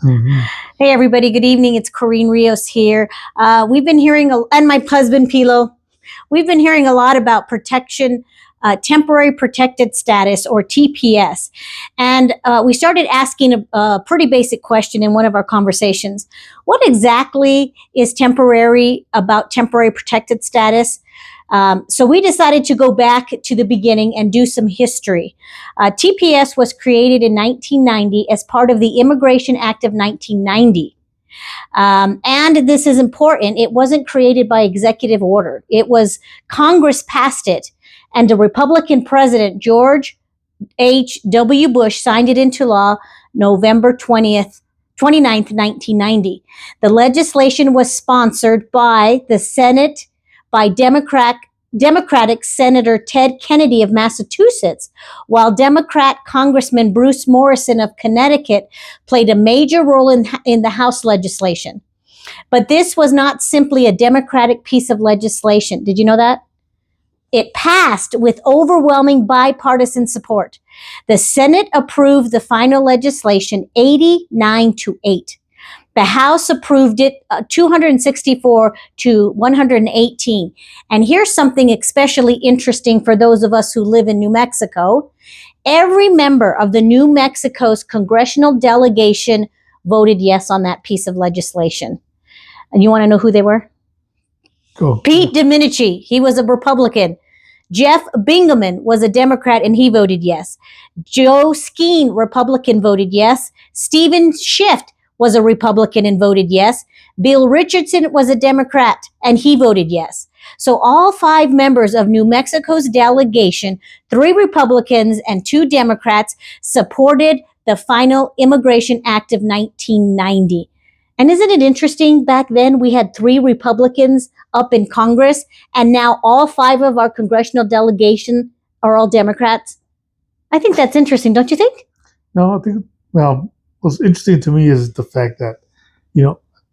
Mm-hmm. Hey, everybody. Good evening. It's Corrine Rios here. We've been hearing, and my husband, Pilo, we've been hearing a lot about temporary protected status, or TPS. And we started asking a pretty basic question in one of our conversations. What exactly is temporary protected status? So we decided to go back to the beginning and do some history. TPS was created in 1990 as part of the Immigration Act of 1990. And this is important. It wasn't created by executive order. It was Congress passed it, and the Republican president, George H.W. Bush, signed it into law November 29th, 1990. The legislation was sponsored by the Senate by Democratic Senator Ted Kennedy of Massachusetts, while Democrat Congressman Bruce Morrison of Connecticut played a major role in the House legislation. But this was not simply a Democratic piece of legislation. Did you know that? It passed with overwhelming bipartisan support. The Senate approved the final legislation 89-8. The House approved it 264 to 118. And here's something especially interesting for those of us who live in New Mexico. Every member of the New Mexico's congressional delegation voted yes on that piece of legislation. And you want to know who they were? Cool. Pete Domenici, he was a Republican. Jeff Bingaman was a Democrat, and he voted yes. Joe Skeen, Republican, voted yes. Stephen Schiff was a Republican and voted yes. Bill Richardson was a Democrat, and he voted yes. So all 5 members of New Mexico's delegation, 3 Republicans and 2 Democrats, supported the final Immigration Act of 1990. And isn't it interesting? Back then, we had 3 Republicans up in Congress, and now all 5 of our congressional delegation are all Democrats. I think that's interesting, don't you think? No, I think, well, what's interesting to me is the fact that,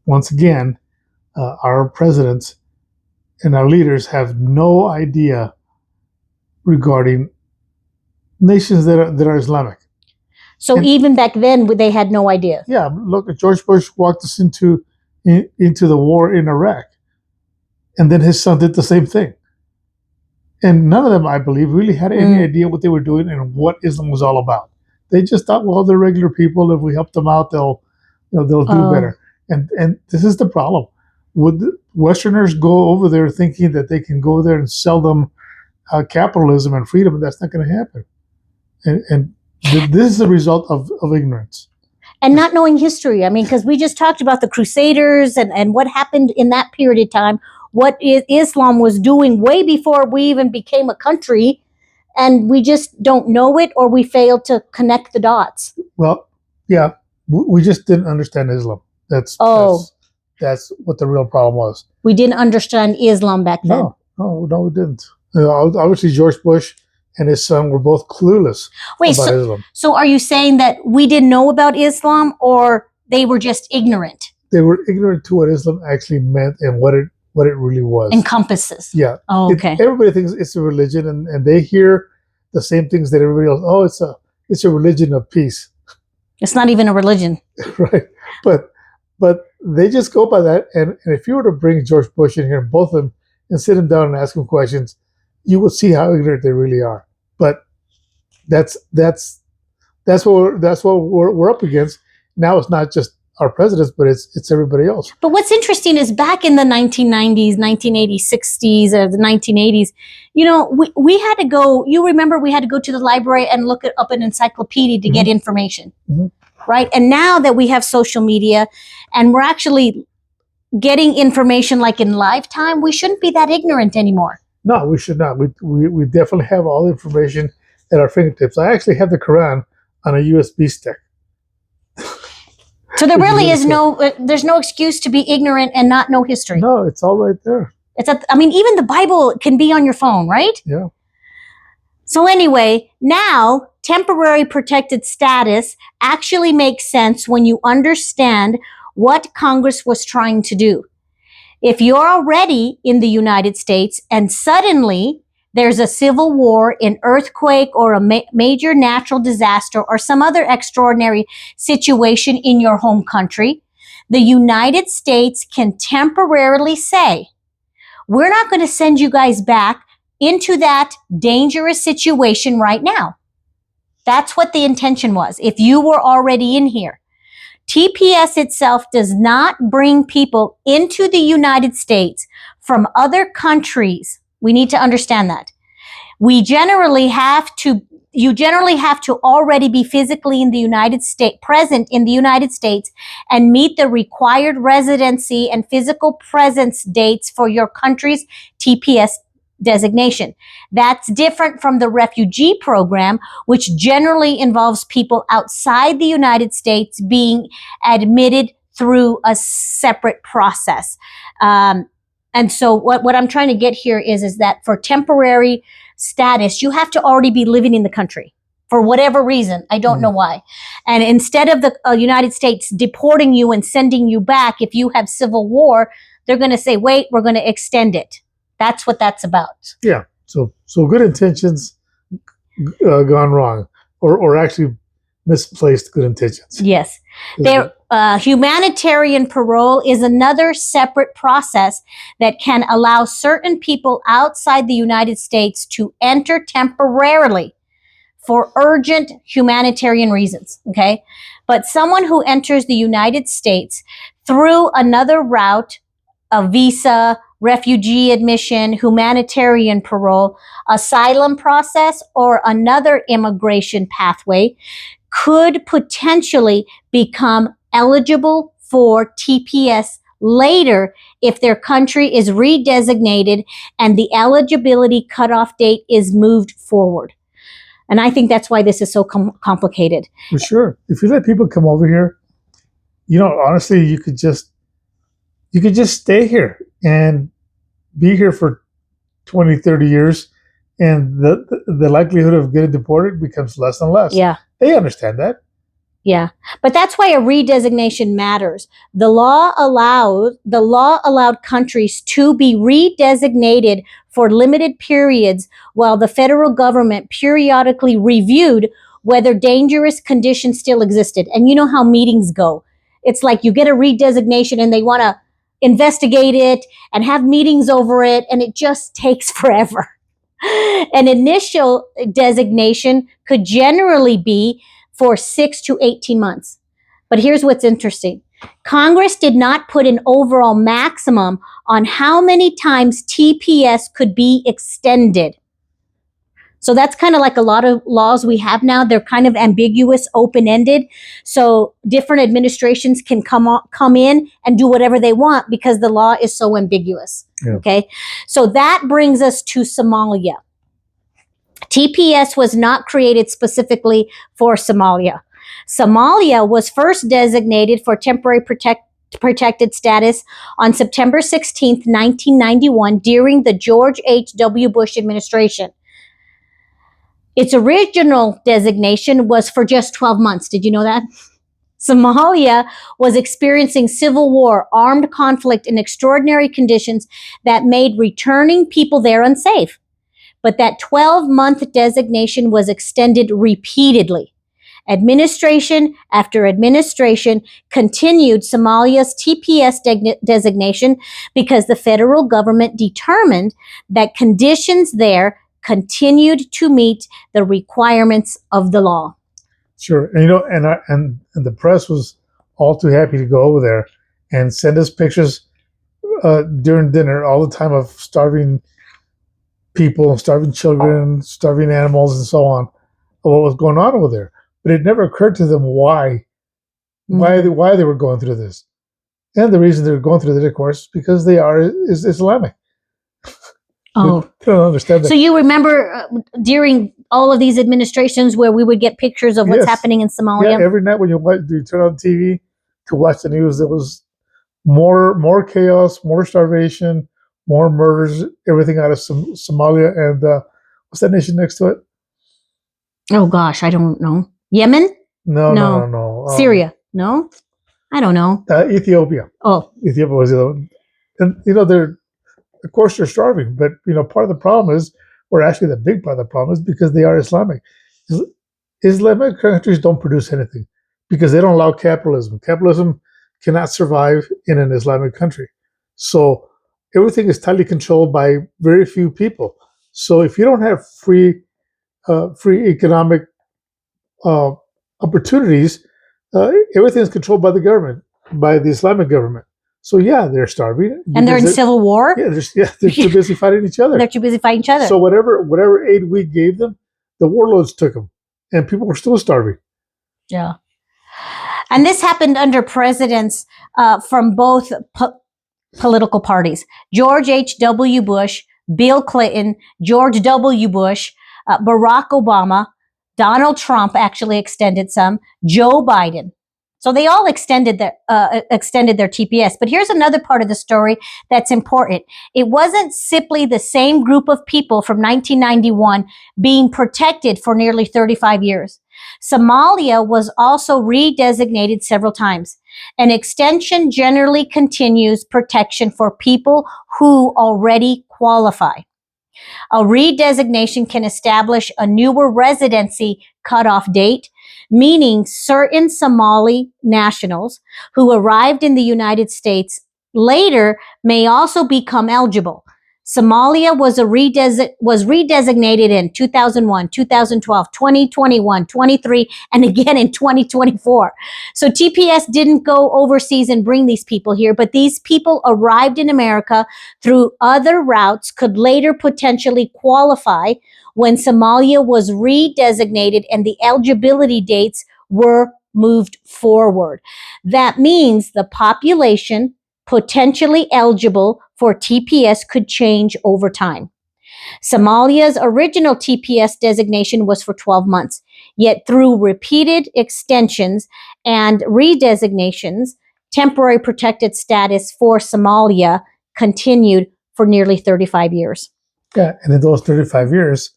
once again, our presidents and our leaders have no idea regarding nations that are Islamic. So even back then, they had no idea. Yeah, look, George Bush walked us into the war in Iraq, and then his son did the same thing. And none of them, I believe, really had any idea what they were doing and what Islam was all about. They just thought, well, they're regular people. If we help them out, they'll do better. And this is the problem. Would Westerners go over there thinking that they can go there and sell them capitalism and freedom? And that's not going to happen. And this is the result of ignorance. And not knowing history. I mean, because we just talked about the Crusaders and what happened in that period of time, what Islam was doing way before we even became a country, and we just don't know it, or we failed to connect the dots. Well, yeah, we just didn't understand Islam. That's what the real problem was. We didn't understand Islam back then. No, we didn't. Obviously, George Bush and his son were both clueless about Islam. So are you saying that we didn't know about Islam, or they were just ignorant? They were ignorant to what Islam actually meant and what it really was. Encompasses. Yeah. Oh, okay. Everybody thinks it's a religion, and they hear the same things that everybody else. Oh, it's a religion of peace. It's not even a religion. Right. But they just go by that. And if you were to bring George Bush in here, both of them, and sit them down and ask them questions, you will see how ignorant they really are. But that's what we're up against. Now it's not just our presidents, but it's everybody else. But what's interesting is back in the 1990s, 1980s, 60s, or the 1980s, we had to go, you remember we had to go to the library and look up an encyclopedia to get information, right? And now that we have social media and we're actually getting information like in lifetime, we shouldn't be that ignorant anymore. No, we should not. We definitely have all the information at our fingertips. I actually have the Quran on a USB stick. So there really is there's no excuse to be ignorant and not know history. No, it's all right there. Even the Bible can be on your phone, right? Yeah. So anyway, now temporary protected status actually makes sense when you understand what Congress was trying to do. If you're already in the United States and suddenly there's a civil war, an earthquake, or a major natural disaster, or some other extraordinary situation in your home country, the United States can temporarily say, we're not going to send you guys back into that dangerous situation right now. That's what the intention was. If you were already in here, TPS itself does not bring people into the United States from other countries. We need to understand that. You generally have to already be physically in the United States, present in the United States, and meet the required residency and physical presence dates for your country's TPS designation. That's different from the refugee program, which generally involves people outside the United States being admitted through a separate process. And so what I'm trying to get here is that for temporary status, you have to already be living in the country for whatever reason. I don't know why. And instead of the United States deporting you and sending you back, if you have civil war, they're going to say, wait, we're going to extend it. That's what that's about. Yeah. So good intentions gone wrong, or actually misplaced good intentions. Yes. Humanitarian parole is another separate process that can allow certain people outside the United States to enter temporarily for urgent humanitarian reasons, okay? But someone who enters the United States through another route, a visa, refugee admission, humanitarian parole, asylum process, or another immigration pathway could potentially become eligible for TPS later if their country is redesignated and the eligibility cutoff date is moved forward. And I think that's why this is so complicated. For sure. If you let people come over here, honestly, you could just stay here and be here for 20, 30 years, and the likelihood of getting deported becomes less and less. Yeah. They understand that. Yeah. But that's why a redesignation matters. The law allowed countries to be redesignated for limited periods while the federal government periodically reviewed whether dangerous conditions still existed. And you know how meetings go. It's like you get a redesignation and they want to investigate it and have meetings over it, and it just takes forever. An initial designation could generally be for 6 to 18 months. But here's what's interesting. Congress did not put an overall maximum on how many times TPS could be extended. So that's kind of like a lot of laws we have now. They're kind of ambiguous, open-ended. So different administrations can come in and do whatever they want because the law is so ambiguous. Yeah. Okay. So that brings us to Somalia. TPS was not created specifically for Somalia. Somalia was first designated for temporary protected status on September 16th, 1991 during the George H.W. Bush administration. Its original designation was for just 12 months. Did you know that? Somalia was experiencing civil war, armed conflict, and extraordinary conditions that made returning people there unsafe. But that 12-month designation was extended repeatedly. Administration after administration continued Somalia's TPS designation because the federal government determined that conditions there continued to meet the requirements of the law. Sure, and the press was all too happy to go over there and send us pictures during dinner all the time of starving people, starving children, starving animals, and so on, of what was going on over there. But it never occurred to them why they were going through this. And the reason they're going through this, of course, because they is Islamic. Oh, I don't understand that. So you remember during all of these administrations where we would get pictures of what's happening in Somalia? Yeah, every night when you turn on TV to watch the news, there was more chaos, more starvation, more murders, everything out of Somalia. And what's that nation next to it? Oh, gosh, I don't know. Yemen? No. Syria? No? I don't know. Ethiopia. Oh. Ethiopia was the other one. And, of course, they're starving. But, part of the problem is or actually the big part of the problem, is because they are Islamic. Islamic countries don't produce anything because they don't allow capitalism. Capitalism cannot survive in an Islamic country. So everything is tightly controlled by very few people. So if you don't have free economic uh, opportunities, everything is controlled by the government, by the Islamic government. So yeah, they're starving, And they're in civil war. they're too busy fighting each other. They're too busy fighting each other. So whatever aid we gave them, the warlords took them, and people were still starving. Yeah. And this happened under presidents from both political parties: George H.W. Bush, Bill Clinton, George W. Bush, Barack Obama, Donald Trump actually extended some, Joe Biden. So they all extended their TPS. But here's another part of the story that's important. It wasn't simply the same group of people from 1991 being protected for nearly 35 years. Somalia was also redesignated several times. An extension generally continues protection for people who already qualify. A redesignation can establish a newer residency cutoff date, meaning certain Somali nationals who arrived in the United States later may also become eligible. Somalia was redesignated in 2001, 2012, 2021, 23, and again in 2024. So TPS didn't go overseas and bring these people here, but these people arrived in America through other routes, could later potentially qualify when Somalia was redesignated and the eligibility dates were moved forward. That means the population potentially eligible for TPS could change over time. Somalia's original TPS designation was for 12 months, yet through repeated extensions and redesignations, temporary protected status for Somalia continued for nearly 35 years. Yeah, and in those 35 years,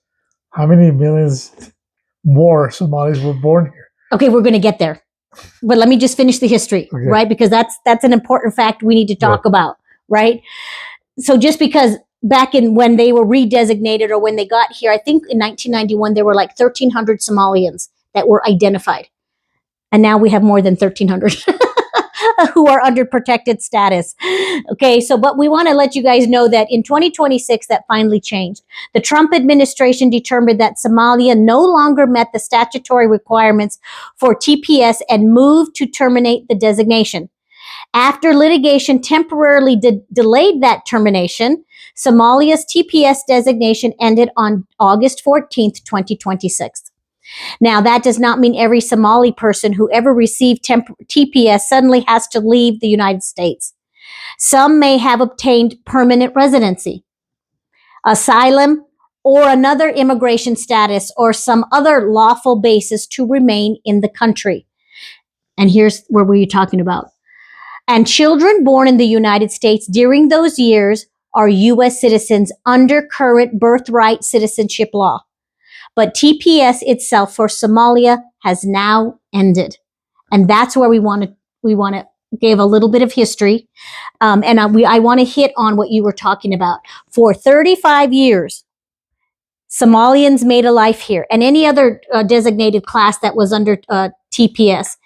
how many millions more Somalis were born here? Okay, we're going to get there. But let me just finish the history, okay, right? Because that's an important fact we need to talk about, right? So just because back in when they were redesignated or when they got here, I think in 1991, there were like 1,300 Somalians that were identified. And now we have more than 1,300 who are under protected status. Okay, so but we want to let you guys know that in 2026, that finally changed. The Trump administration determined that Somalia no longer met the statutory requirements for TPS and moved to terminate the designation. After litigation temporarily delayed that termination, Somalia's TPS designation ended on August 14th, 2026. Now, that does not mean every Somali person who ever received TPS suddenly has to leave the United States. Some may have obtained permanent residency, asylum, or another immigration status or some other lawful basis to remain in the country. And here's where we're talking about. And children born in the United States during those years are U.S. citizens under current birthright citizenship law. But TPS itself for Somalia has now ended. And that's where we want to give a little bit of history. And I want to hit on what you were talking about. For 35 years, Somalians made a life here. And any other designated class that was under TPS,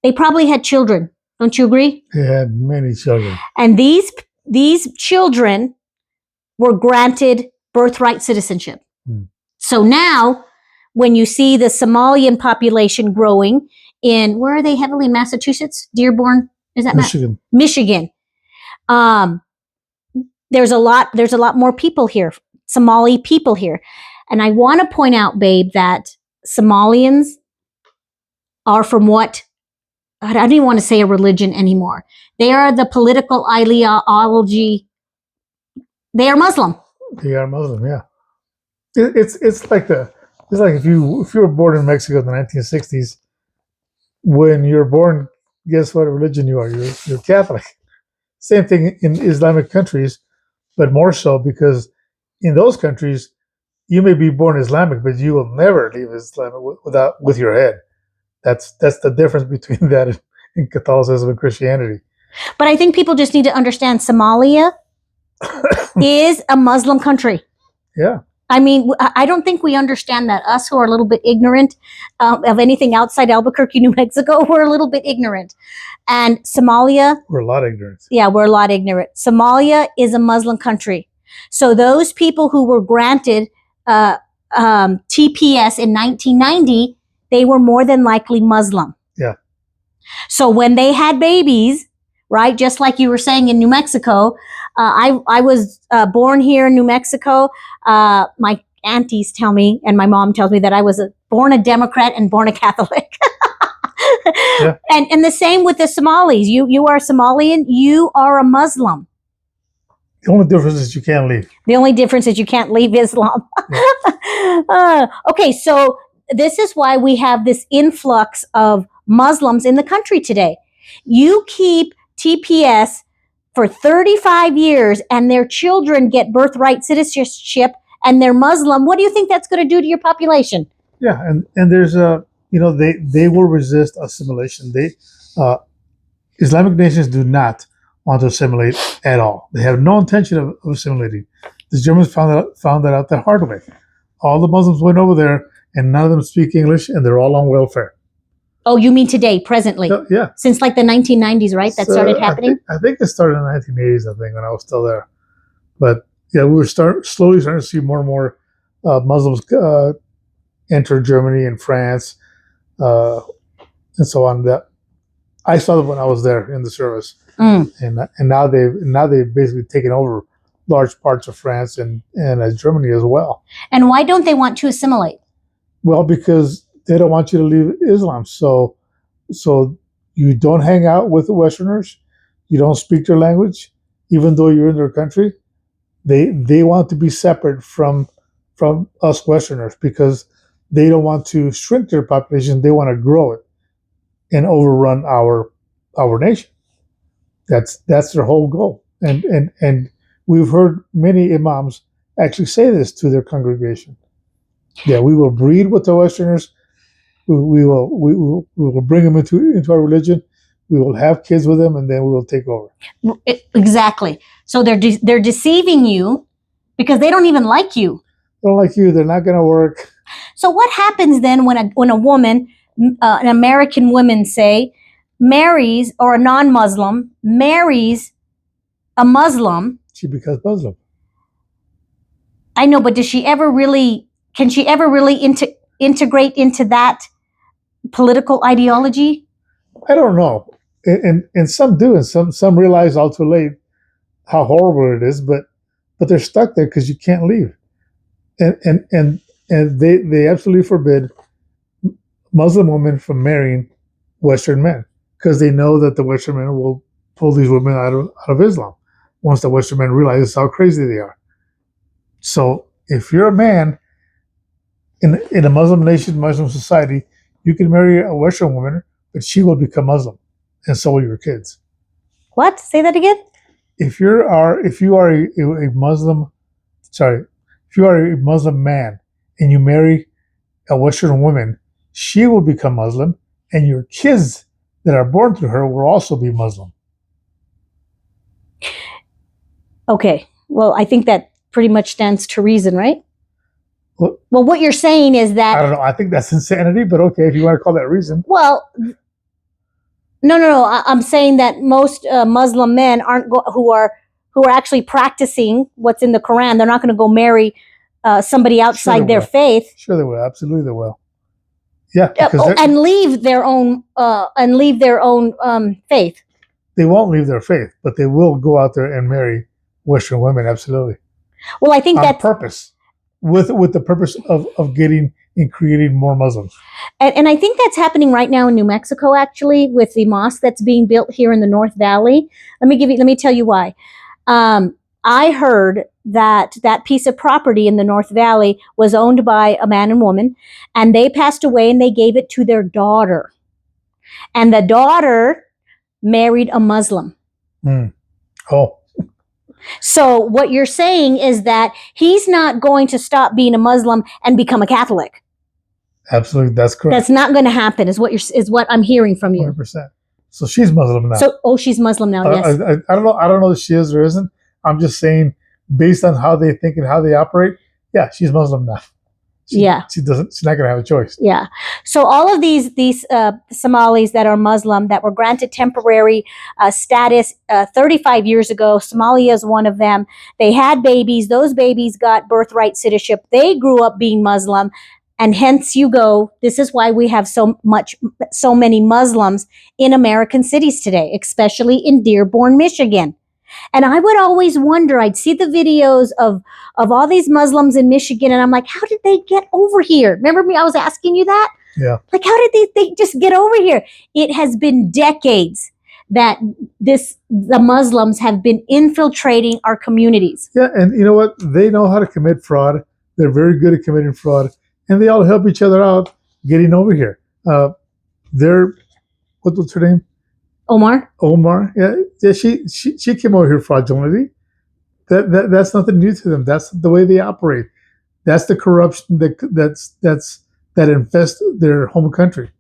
they probably had children. Don't you agree? They had many children. And these children were granted birthright citizenship. So now, when you see the Somalian population growing in, where are they heavily? In Massachusetts? Dearborn? Is that Michigan? Michigan. There's a lot more people here, Somali people here. And I want to point out, babe, that Somalians are from what, I don't even want to say a religion anymore. They are the political ideology. They are Muslim. They are Muslim, yeah. It's like if you were born in Mexico in the 1960s, when you're born, guess what religion you are? You're Catholic. Same thing in Islamic countries, but more so because in those countries you may be born Islamic, but you will never leave Islam with your head. That's the difference between that and Catholicism and Christianity. But I think people just need to understand Somalia is a Muslim country. Yeah. I mean, I don't think we understand that. Us who are a little bit ignorant of anything outside Albuquerque, New Mexico, we're a little bit ignorant. And Somalia, We're a lot ignorant. yeah, we're a lot ignorant. Somalia is a Muslim country. So those people who were granted TPS in 1990, they were more than likely Muslim. Yeah. So when they had babies, right, just like you were saying in New Mexico, I was born here in New Mexico. My aunties tell me, and my mom tells me that I was born a Democrat and born a Catholic. Yeah. And the same with the Somalis. You are Somalian. You are a Muslim. The only difference is you can't leave. The only difference is you can't leave Islam. Okay, so this is why we have this influx of Muslims in the country today. You keep TPS for 35 years and their children get birthright citizenship and they're Muslim. What do you think that's going to do to your population? Yeah, and there's they will resist assimilation. Islamic nations do not want to assimilate at all. They have no intention of assimilating. The Germans found that out the hard way. All the Muslims went over there, and none of them speak English, and they're all on welfare. Oh, you mean today, presently? Yeah. Since like the 1990s, right? That started happening? I think it started in the 1980s, I think, when I was still there. But yeah, we were slowly starting to see more and more Muslims enter Germany and France and so on. That I saw them when I was there in the service. And now they've basically taken over large parts of France and Germany as well. And why don't they want to assimilate? Well, because they don't want you to leave Islam. So you don't hang out with the Westerners. You don't speak their language, even though you're in their country. They want to be separate from us Westerners because they don't want to shrink their population. They want to grow it and overrun our nation. That's their whole goal. And we've heard many imams actually say this to their congregation. Yeah, we will breed with the Westerners. We will bring them into our religion. We will have kids with them, and then we will take over. Exactly. So they're deceiving you because they don't even like you. They don't like you. They're not going to work. So what happens then when a woman, an American woman, say, marries, or a non-Muslim marries a Muslim? She becomes Muslim. I know, but can she ever really integrate into that political ideology? I don't know. And some do, and some realize all too late how horrible it is, but they're stuck there because you can't leave. And they absolutely forbid Muslim women from marrying Western men because they know that the Western men will pull these women out of Islam once the Western men realize how crazy they are. So if you're a man in a Muslim nation, Muslim society, you can marry a Western woman, but she will become Muslim, and so will your kids. What? Say that again? If you are a Muslim, if you are a Muslim man and you marry a Western woman, she will become Muslim, and your kids that are born to her will also be Muslim. Okay. Well, I think that pretty much stands to reason, right? Well, what you're saying is that... I don't know. I think that's insanity, but okay, if you want to call that reason. Well, no. I'm saying that most Muslim men who are actually practicing what's in the Quran. They're not going to go marry somebody outside their faith. Sure, they will. Absolutely, they will. Yeah, and leave their own faith. They won't leave their faith, but they will go out there and marry Western women. Absolutely. Well, I think on purpose, with the purpose of getting and creating more Muslims. And I think that's happening right now in New Mexico, actually, with the mosque that's being built here in the North Valley. Let me tell you why. I heard that piece of property in the North Valley was owned by a man and woman, and they passed away and they gave it to their daughter. And the daughter married a Muslim. Oh. So what you're saying is that he's not going to stop being a Muslim and become a Catholic. Absolutely, that's correct. That's not going to happen, is what I'm hearing from you. 100%. So she's Muslim now. She's Muslim now. Yes. I don't know. I don't know if she is or isn't. I'm just saying, based on how they think and how they operate, Yeah, she's Muslim now. Yeah. She's not going to have a choice. Yeah. So all of these Somalis that are Muslim that were granted temporary status 35 years ago, Somalia is one of them. They had babies. Those babies got birthright citizenship. They grew up being Muslim. And hence you go, this is why we have so many Muslims in American cities today, especially in Dearborn, Michigan. And I would always wonder, I'd see the videos of all these Muslims in Michigan, and I'm like, how did they get over here? Remember me? I was asking you that? Yeah. Like, how did they just get over here? It has been decades that the Muslims have been infiltrating our communities. Yeah, and you know what? They know how to commit fraud. They're very good at committing fraud, and they all help each other out getting over here. What's her name? Omar. Yeah. She came over here fraudulently. That's nothing new to them. That's the way they operate. That's the corruption that infests their home country.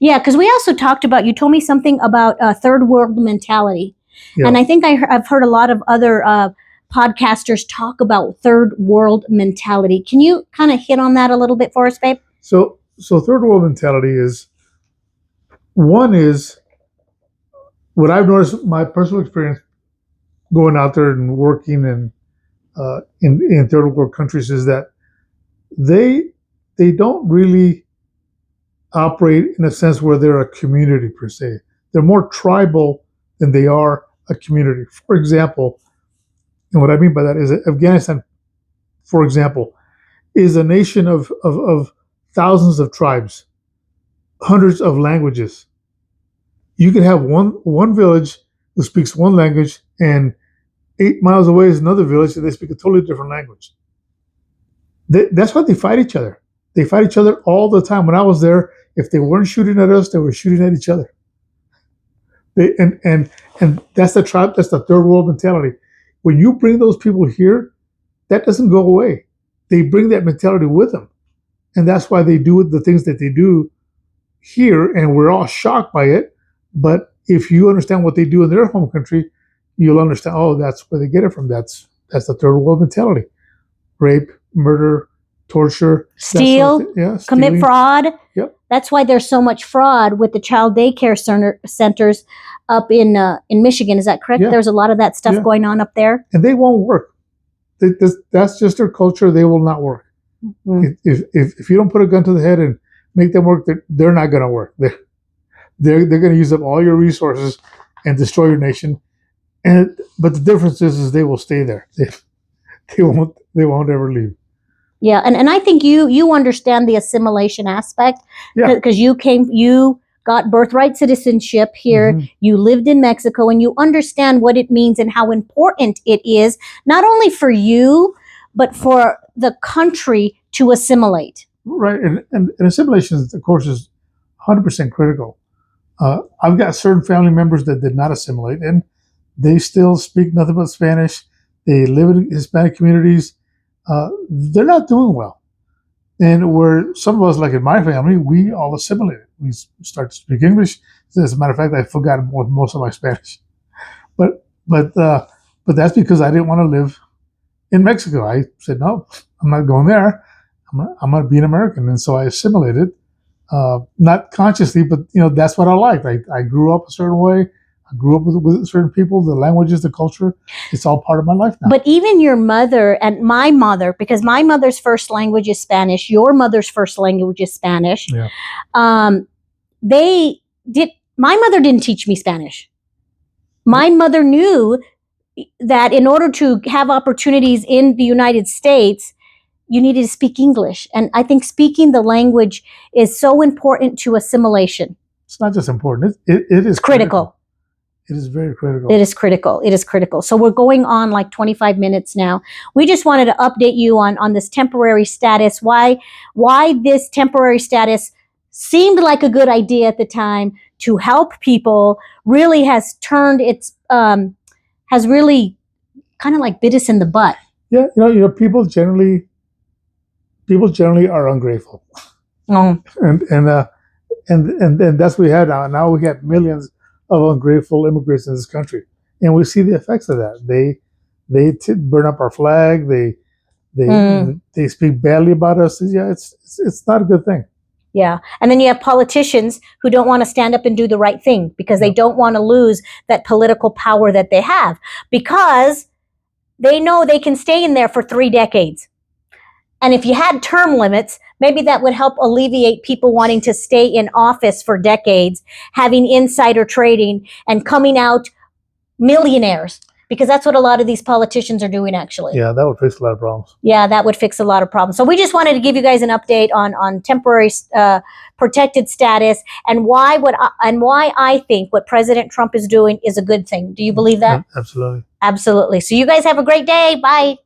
Yeah, because we also talked about, you told me something about third world mentality. Yeah. And I think I've heard a lot of other podcasters talk about third world mentality. Can you kind of hit on that a little bit for us, babe? So third world mentality is what I've noticed, my personal experience going out there and working in third world countries, is that they don't really operate in a sense where they're a community per se. They're more tribal than they are a community. For example, and what I mean by that is that Afghanistan, for example, is a nation of thousands of tribes, hundreds of languages. You could have one village who speaks one language, and 8 miles away is another village, and they speak a totally different language. That's why they fight each other. They fight each other all the time. When I was there, if they weren't shooting at us, they were shooting at each other. And that's the tribe. That's the third world mentality. When you bring those people here, that doesn't go away. They bring that mentality with them, and that's why they do the things that they do here, and we're all shocked by it. But if you understand what they do in their home country, you'll understand, oh, that's where they get it from. That's the third world mentality. Rape, murder, torture, steal, commit fraud. Yep. That's why there's so much fraud with the child daycare centers up in Michigan. Is that correct? Yeah. There's a lot of that stuff going on up there. And they won't work. That's just their culture. They will not work. Mm-hmm. If you don't put a gun to the head and make them work, they're not going to work. They're going to use up all your resources and destroy your nation. But the difference is they will stay there. They won't ever leave. Yeah, and I think you understand the assimilation aspect, because you got birthright citizenship here. Mm-hmm. You lived in Mexico, and you understand what it means and how important it is, not only for you, but for the country to assimilate. Right, and assimilation, of course, is 100% critical. I've got certain family members that did not assimilate, and they still speak nothing but Spanish. They live in Hispanic communities. They're not doing well. And where some of us, like in my family, we all assimilated. We start to speak English. As a matter of fact, I've forgotten most of my Spanish. But that's because I didn't want to live in Mexico. I said, no, I'm not going there. I'm going to be an American. And so I assimilated, not consciously, but that's what I liked. I grew up a certain way. I grew up with certain people, the languages, the culture. It's all part of my life now. But even your mother and my mother, because my mother's first language is Spanish, your mother's first language is Spanish. Yeah. My mother didn't teach me Spanish. My mother knew that in order to have opportunities in the United States, you needed to speak English. And I think speaking the language is so important to assimilation. It's not just important. It is critical. It is very critical. It is critical. It is critical. So we're going on like 25 minutes now. We just wanted to update you on this temporary status, why this temporary status seemed like a good idea at the time to help people, really has turned has really kind of like bit us in the butt. Yeah, people generally are ungrateful. Oh. And that's what we had now. Now we have millions of ungrateful immigrants in this country, and we see the effects of that. They burn up our flag. They speak badly about us. Yeah, it's not a good thing. Yeah. And then you have politicians who don't want to stand up and do the right thing because they don't want to lose that political power that they have, because they know they can stay in there for 3 decades. And if you had term limits, maybe that would help alleviate people wanting to stay in office for decades, having insider trading and coming out millionaires, because that's what a lot of these politicians are doing, actually. Yeah, that would fix a lot of problems. Yeah, that would fix a lot of problems. So we just wanted to give you guys an update on temporary protected status and why I think what President Trump is doing is a good thing. Do you believe that? Absolutely. Absolutely. So you guys have a great day. Bye.